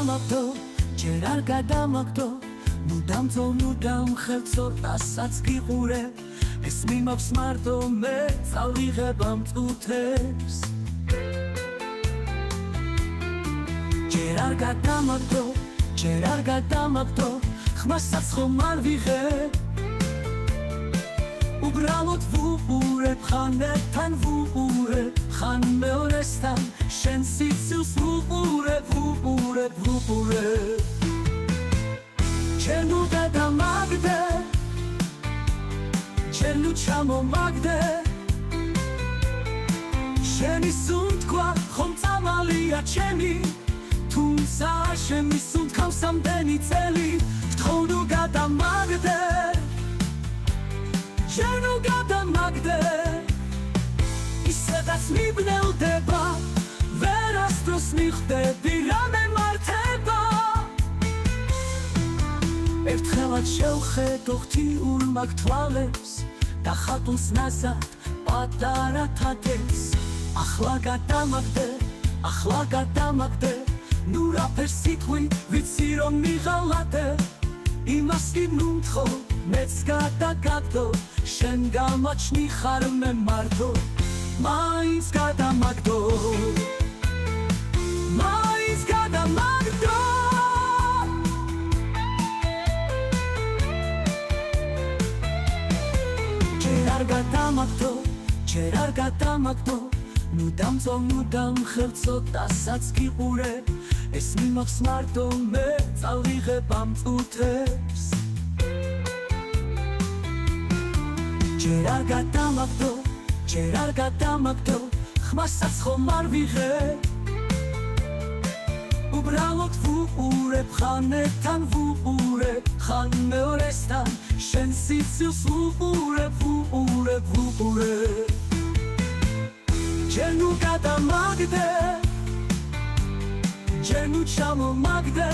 გადამაგდო, ჯერ არ გადამაგდო, ნუდამ ხელცო რასაც გიყურე, ეს მიმავს მარტო მე წავიღებ ამ წუთებს. ჯერ არ გადამაგდო, ხმასაც ხომ არ ვიღებ, უბრალოდ ვუყურებ, ხანერთან ვუყურებ, ხან მეორესთან შენ სიცილს ვუყურებ. ჯერ ნუ გადამაგდე, ჯერ ნუ ჩამომაგდე, შენი სუნთქვა ხომ წამალია ჩემი, თუმცა შენი სუნთქავს ამდენი წელი, ვთხოვ ნუ გადამაგდე, ჯერ ნუ გადამაგდე, ისედაც მიბნელდება, ვერასდროს მიხვდები რამე მართება. ერთხელაც შევხედო ღვთიურ მაგ თვალებს და ხატულს ნაზად პატარა თათებს. ახლა გადამაგდე, ნუ რაფერს სიტყვი ვიცი რომ მიღალატე, იმას კი ნუ მთხოვ მეც გადაგაგდო, შენ გამაჩნი ხარ მე მარტო, მაინც გადამაგდო. ჯერ არ გადამაგდო, ნუდამ ხელცო რასაც გიყურე, ეს მიმავს მარტო მე წავიღებ ამ წუთებს. ჯერ არ გადამაგდო, ხმასაც ხომ არ ვიღებ, უბრალოდ ვუყურებ, ხანერთან ვუყურებ, ხან მეორესთან შენ სიცილს ვუყურებ. ჯერ ნუ გადამაგდე, ჯერ ნუ ჩამომაგდე,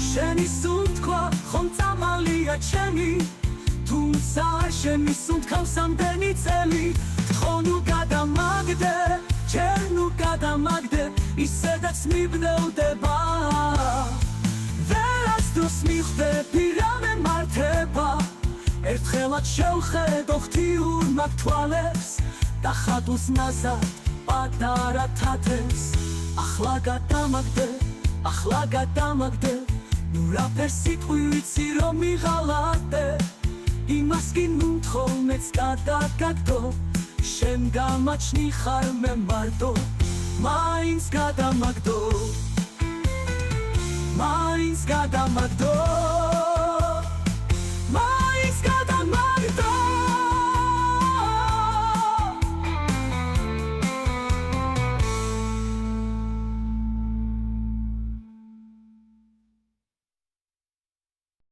შენი სუნთქვა ხომ წამალია ჩემი, თუმცა შენი სუნთქავს ამდენი წელი, ვთხოვ ნუ გადამაგდე, ჯერ ნუ გადამაგდე, ისედაც მიბნელდება, ვერასდროს მიხვდები რამე მართება. ერთხელაც შევხედო ღვთიურ მაგ თვალებს და ხატულს ნაზად პატარა თათებს. ახლა გადამაგდე, ნუ რაფერს სიტყვი ვიცი რომ მიღალატე, იმას კი ნუ მთხოვ მეც გადაგაგდო, შენ გამაჩნი ხარ მე მარტო, მაინც გადამაგდო.